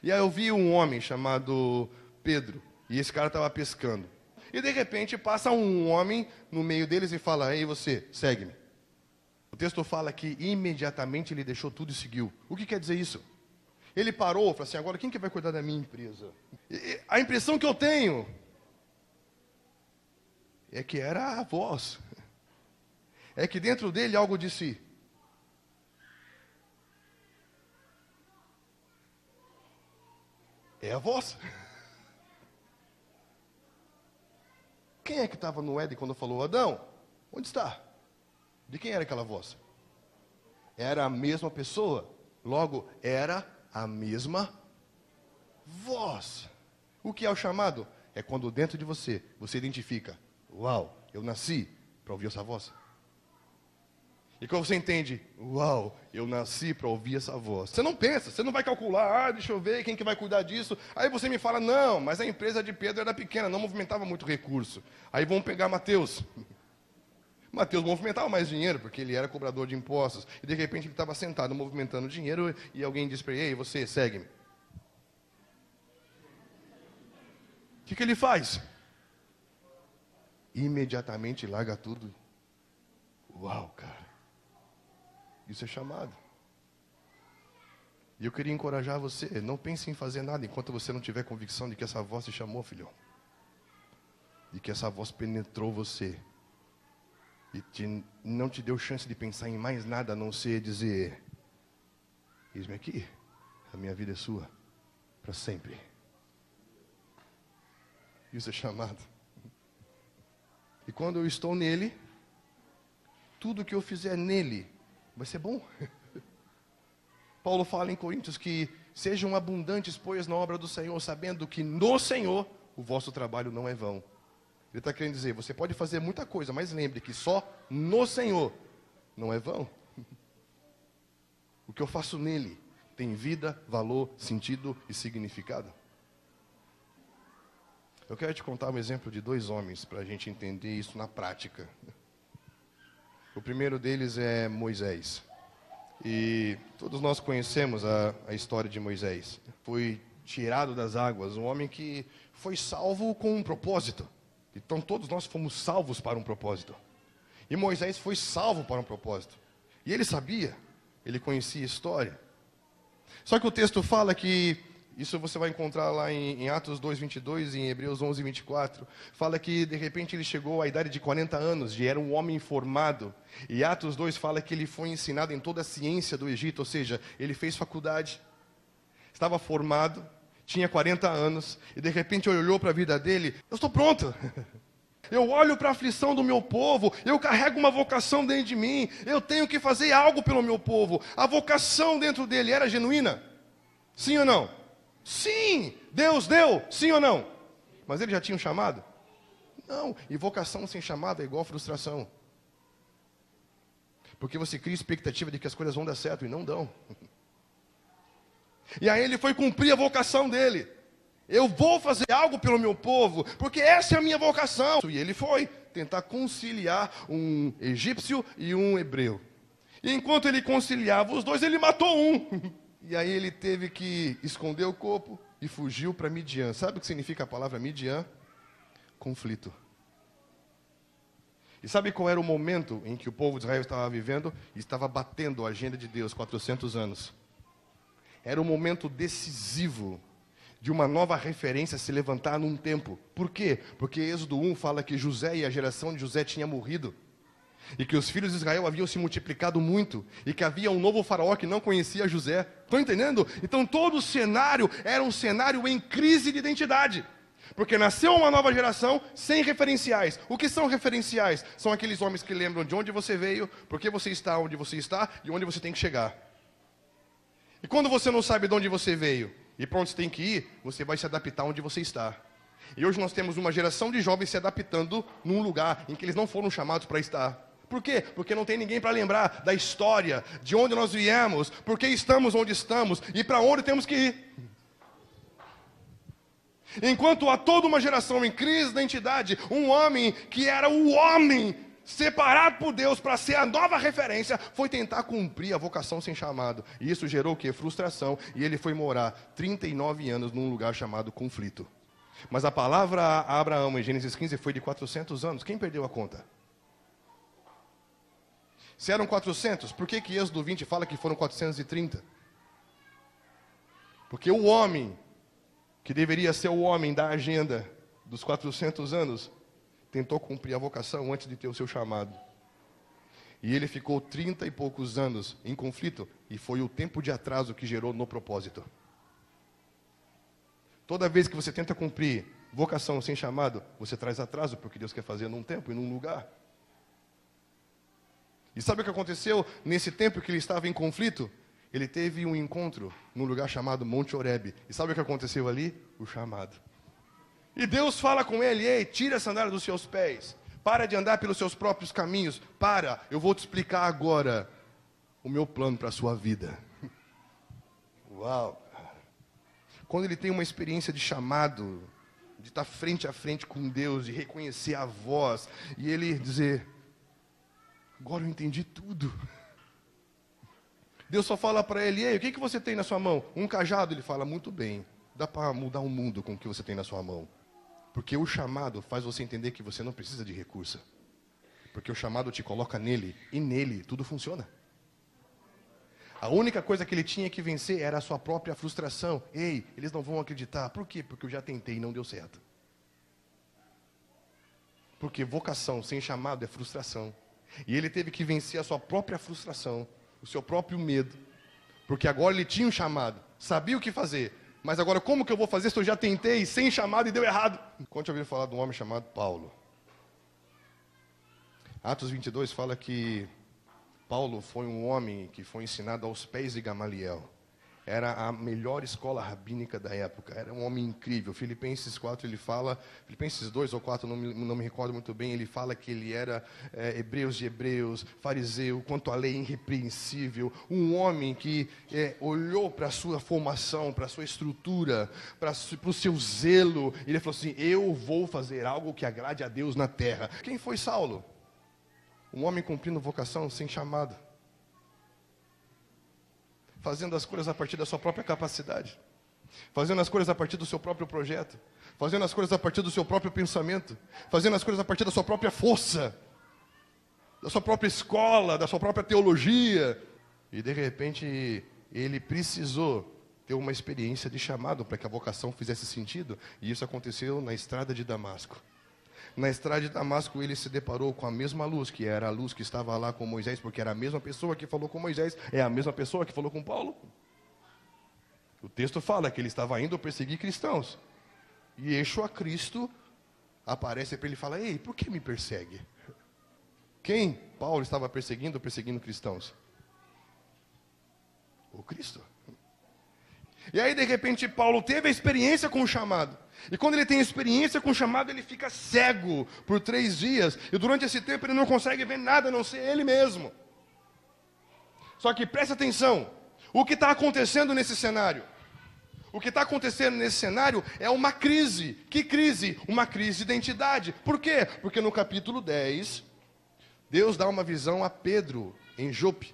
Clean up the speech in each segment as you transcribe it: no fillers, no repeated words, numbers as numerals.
E aí eu vi um homem chamado Pedro, e esse cara estava pescando. E de repente passa um homem no meio deles e fala: ei, você, segue-me. O texto fala que imediatamente ele deixou tudo e seguiu. O que quer dizer isso? Ele parou e falou assim: agora quem que vai cuidar da minha empresa? E a impressão que eu tenho é que era a voz. É que dentro dele algo disse: é a voz. Quem é que estava no Éden quando falou: Adão, onde está? De quem era aquela voz? Era a mesma pessoa. Logo, era a mesma voz. O que é o chamado? É quando dentro de você identifica: uau, eu nasci para ouvir essa voz. E quando você entende: uau, eu nasci para ouvir essa voz. Você não pensa, você não vai calcular: deixa eu ver quem que vai cuidar disso. Aí você me fala: não, mas a empresa de Pedro era pequena, não movimentava muito recurso. Aí vamos pegar Mateus. Mateus movimentava mais dinheiro, porque ele era cobrador de impostos. E de repente ele estava sentado movimentando dinheiro e alguém disse para ele: ei, você, segue-me. O que ele faz? Imediatamente larga tudo. Uau, cara. Isso é chamado. E eu queria encorajar você: não pense em fazer nada enquanto você não tiver convicção de que essa voz te chamou, filhão. De que essa voz penetrou você. E não te deu chance de pensar em mais nada a não ser dizer: eis-me aqui, a minha vida é sua, para sempre. Isso é chamado. E quando eu estou nele, tudo que eu fizer nele vai ser bom. Paulo fala em Coríntios que sejam abundantes, pois, na obra do Senhor, sabendo que no Senhor o vosso trabalho não é vão. Ele está querendo dizer: você pode fazer muita coisa, mas lembre que só no Senhor não é vão. O que eu faço nele tem vida, valor, sentido e significado. Eu quero te contar um exemplo de 2 homens para a gente entender isso na prática. O primeiro deles é Moisés. E todos nós conhecemos a história de Moisés. Foi tirado das águas, um homem que foi salvo com um propósito. Então todos nós fomos salvos para um propósito. E Moisés foi salvo para um propósito. E ele sabia, ele conhecia a história. Só que o texto fala que, isso você vai encontrar lá em Atos 2:22 e em Hebreus 11:24, fala que de repente ele chegou à idade de 40 anos e era um homem formado. E Atos 2 fala que ele foi ensinado em toda a ciência do Egito, ou seja, ele fez faculdade, estava formado, tinha 40 anos, e de repente olhou para a vida dele: eu estou pronto. Eu olho para a aflição do meu povo, eu carrego uma vocação dentro de mim, eu tenho que fazer algo pelo meu povo. A vocação dentro dele era genuína? Sim ou não? Sim! Deus deu, sim ou não? Mas ele já tinha um chamado? Não, e vocação sem chamado é igual frustração. Porque você cria expectativa de que as coisas vão dar certo e não dão. E aí ele foi cumprir a vocação dele. Eu vou fazer algo pelo meu povo, porque essa é a minha vocação. E ele foi tentar conciliar um egípcio e um hebreu. E enquanto ele conciliava os dois, ele matou um. E aí ele teve que esconder o corpo e fugiu para Midian. Sabe o que significa a palavra Midian? Conflito. E sabe qual era o momento em que o povo de Israel estava vivendo? Estava batendo a agenda de Deus, 400 anos. Era um momento decisivo de uma nova referência se levantar num tempo. Por quê? Porque Êxodo 1 fala que José e a geração de José tinha morrido. E que os filhos de Israel haviam se multiplicado muito. E que havia um novo faraó que não conhecia José. Estão entendendo? Então todo o cenário era um cenário em crise de identidade. Porque nasceu uma nova geração sem referenciais. O que são referenciais? São aqueles homens que lembram de onde você veio, por que você está onde você está e onde você tem que chegar. E quando você não sabe de onde você veio e para onde você tem que ir, você vai se adaptar onde você está. E hoje nós temos uma geração de jovens se adaptando num lugar em que eles não foram chamados para estar. Por quê? Porque não tem ninguém para lembrar da história, de onde nós viemos, por que estamos onde estamos e para onde temos que ir. Enquanto há toda uma geração em crise de identidade, um homem que era o homem separado por Deus para ser a nova referência, foi tentar cumprir a vocação sem chamado. E isso gerou o quê? Frustração. E ele foi morar 39 anos num lugar chamado conflito. Mas a palavra a Abraão em Gênesis 15 foi de 400 anos. Quem perdeu a conta? Se eram 400, por que Êxodo 20 fala que foram 430? Porque o homem, que deveria ser o homem da agenda dos 400 anos, tentou cumprir a vocação antes de ter o seu chamado. E ele ficou 30 e poucos anos em conflito, e foi o tempo de atraso que gerou no propósito. Toda vez que você tenta cumprir vocação sem chamado, você traz atraso, porque Deus quer fazer num tempo e num lugar. E sabe o que aconteceu nesse tempo que ele estava em conflito? Ele teve um encontro num lugar chamado Monte Horebe. E sabe o que aconteceu ali? O chamado. E Deus fala com ele: ei, tira a sandália dos seus pés. Para de andar pelos seus próprios caminhos. Eu vou te explicar agora o meu plano para a sua vida. Uau! Quando ele tem uma experiência de chamado, de estar frente a frente com Deus, de reconhecer a voz, e ele dizer: agora eu entendi tudo. Deus só fala para ele: ei, o que você tem na sua mão? Um cajado. Ele fala: muito bem, dá para mudar o mundo com o que você tem na sua mão. Porque o chamado faz você entender que você não precisa de recurso. Porque o chamado te coloca nele, e nele tudo funciona. A única coisa que ele tinha que vencer era a sua própria frustração. Ei, eles não vão acreditar. Por quê? Porque eu já tentei e não deu certo. Porque vocação sem chamado é frustração. E ele teve que vencer a sua própria frustração, o seu próprio medo. Porque agora ele tinha um chamado, sabia o que fazer. Mas agora como que eu vou fazer se eu já tentei sem chamado e deu errado? Quando eu ouvi falar de um homem chamado Paulo. Atos 22 fala que Paulo foi um homem que foi ensinado aos pés de Gamaliel. Era a melhor escola rabínica da época. Era um homem incrível. Filipenses 4, ele fala... Filipenses 2 ou 4, não me recordo muito bem. Ele fala que ele era hebreus de hebreus, fariseu, quanto à lei irrepreensível. Um homem que olhou para a sua formação, para a sua estrutura, para o seu zelo. E ele falou assim: eu vou fazer algo que agrade a Deus na terra. Quem foi Saulo? Um homem cumprindo vocação sem chamado. Fazendo as coisas a partir da sua própria capacidade. Fazendo as coisas a partir do seu próprio projeto. Fazendo as coisas a partir do seu próprio pensamento. Fazendo as coisas a partir da sua própria força. Da sua própria escola, da sua própria teologia. E de repente, ele precisou ter uma experiência de chamado para que a vocação fizesse sentido. E isso aconteceu na estrada de Damasco. Na estrada de Damasco, ele se deparou com a mesma luz, que era a luz que estava lá com Moisés, porque era a mesma pessoa que falou com Moisés, é a mesma pessoa que falou com Paulo. O texto fala que ele estava indo perseguir cristãos. E Yeshua Cristo aparece para ele e fala: ei, por que me persegue? Quem Paulo estava perseguindo cristãos? O Cristo. E aí, de repente, Paulo teve a experiência com o chamado. E quando ele tem experiência com o chamado, ele fica cego por 3 dias. E durante esse tempo ele não consegue ver nada a não ser ele mesmo. Só que preste atenção. O que está acontecendo nesse cenário? O que está acontecendo nesse cenário é uma crise. Que crise? Uma crise de identidade. Por quê? Porque no capítulo 10, Deus dá uma visão a Pedro em Jope.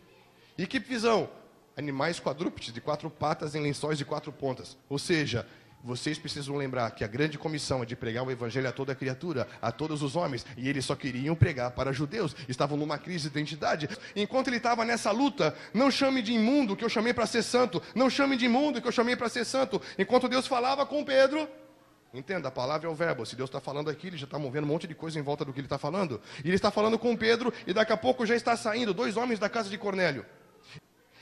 E que visão? Animais quadrúpedes de 4 patas em lençóis de 4 pontas. Ou seja, vocês precisam lembrar que a grande comissão é de pregar o evangelho a toda criatura, a todos os homens. E eles só queriam pregar para judeus. Estavam numa crise de identidade. Enquanto ele estava nessa luta, não chame de imundo que eu chamei para ser santo. Não chame de imundo que eu chamei para ser santo. Enquanto Deus falava com Pedro... Entenda, a palavra é o verbo. Se Deus está falando aqui, ele já está movendo um monte de coisa em volta do que ele está falando. E ele está falando com Pedro e daqui a pouco já está saindo 2 homens da casa de Cornélio.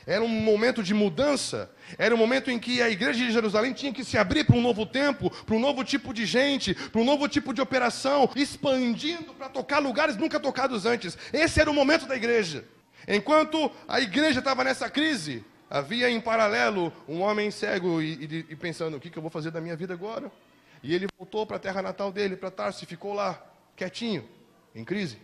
Era um momento de mudança, era um momento em que a igreja de Jerusalém tinha que se abrir para um novo tempo, para um novo tipo de gente, para um novo tipo de operação, expandindo para tocar lugares nunca tocados antes. Esse era o momento da igreja. Enquanto a igreja estava nessa crise, havia em paralelo um homem cego e pensando: o que eu vou fazer da minha vida agora? E ele voltou para a terra natal dele, para Tarso, e ficou lá, quietinho, em crise.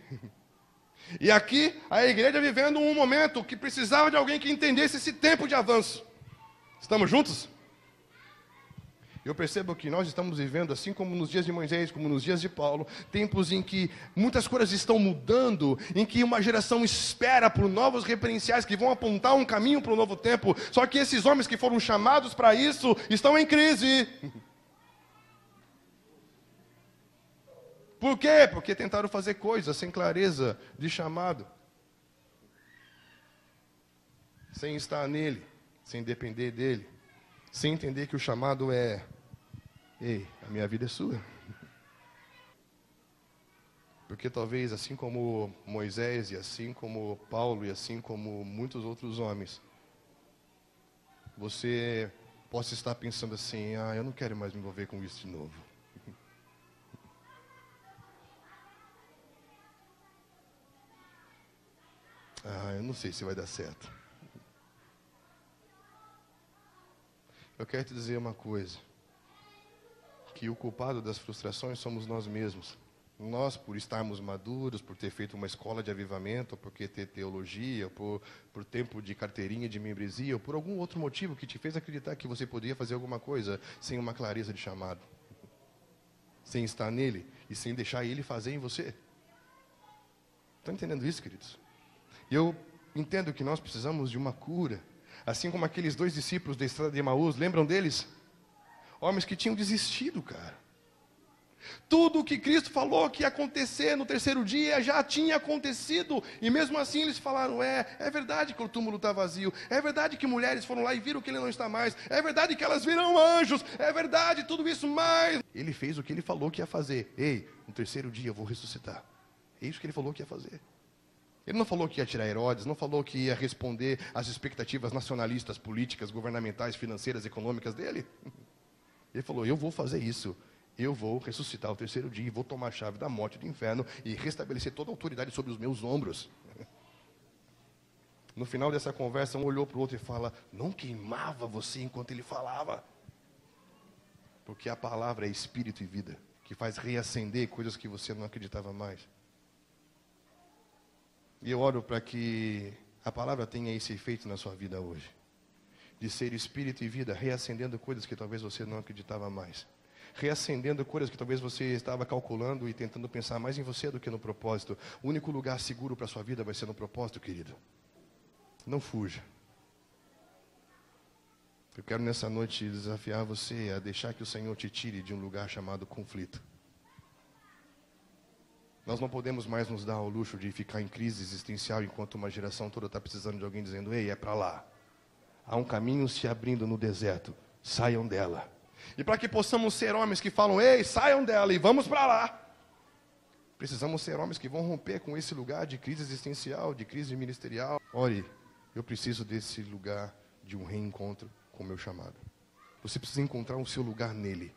E aqui, a igreja vivendo um momento que precisava de alguém que entendesse esse tempo de avanço. Estamos juntos? Eu percebo que nós estamos vivendo, assim como nos dias de Moisés, como nos dias de Paulo, tempos em que muitas coisas estão mudando, em que uma geração espera por novos referenciais que vão apontar um caminho para o novo tempo. Só que esses homens que foram chamados para isso estão em crise. Por quê? Porque tentaram fazer coisas sem clareza de chamado, sem estar nele, sem depender dele, sem entender que o chamado é: ei, a minha vida é sua. Porque talvez, assim como Moisés, e assim como Paulo, e assim como muitos outros homens, você possa estar pensando assim: eu não quero mais me envolver com isso de novo. Eu não sei se vai dar certo. Eu quero te dizer uma coisa, que o culpado das frustrações somos nós mesmos. Nós, por estarmos maduros, por ter feito uma escola de avivamento, por ter teologia, por tempo de carteirinha de membresia, ou por algum outro motivo que te fez acreditar que você poderia fazer alguma coisa sem uma clareza de chamado, sem estar nele e sem deixar ele fazer em você. Estão entendendo isso, queridos? E eu entendo que nós precisamos de uma cura, assim como aqueles 2 discípulos da estrada de Emaús, lembram deles? Homens que tinham desistido, cara. Tudo o que Cristo falou que ia acontecer no 3º dia já tinha acontecido. E mesmo assim eles falaram: é verdade que o túmulo está vazio. É verdade que mulheres foram lá e viram que ele não está mais. É verdade que elas viram anjos. É verdade tudo isso, mas ele fez o que ele falou que ia fazer. Ei, no 3º dia eu vou ressuscitar. É isso que ele falou que ia fazer. Ele não falou que ia tirar Herodes, não falou que ia responder às expectativas nacionalistas, políticas, governamentais, financeiras, econômicas dele. Ele falou: eu vou fazer isso. Eu vou ressuscitar o 3º dia e vou tomar a chave da morte e do inferno e restabelecer toda a autoridade sobre os meus ombros. No final dessa conversa, um olhou para o outro e fala: não queimava você enquanto ele falava? Porque a palavra é espírito e vida, que faz reacender coisas que você não acreditava mais. E eu oro para que a palavra tenha esse efeito na sua vida hoje, de ser espírito e vida, reacendendo coisas que talvez você não acreditava mais, reacendendo coisas que talvez você estava calculando e tentando pensar mais em você do que no propósito. O único lugar seguro para a sua vida vai ser no propósito, querido. Não fuja. Eu quero nessa noite desafiar você a deixar que o Senhor te tire de um lugar chamado conflito. Nós não podemos mais nos dar ao luxo de ficar em crise existencial enquanto uma geração toda está precisando de alguém dizendo: ei, é para lá. Há um caminho se abrindo no deserto, saiam dela. E para que possamos ser homens que falam: ei, saiam dela e vamos para lá, precisamos ser homens que vão romper com esse lugar de crise existencial, de crise ministerial. Ore, eu preciso desse lugar de um reencontro com o meu chamado. Você precisa encontrar o seu lugar nele.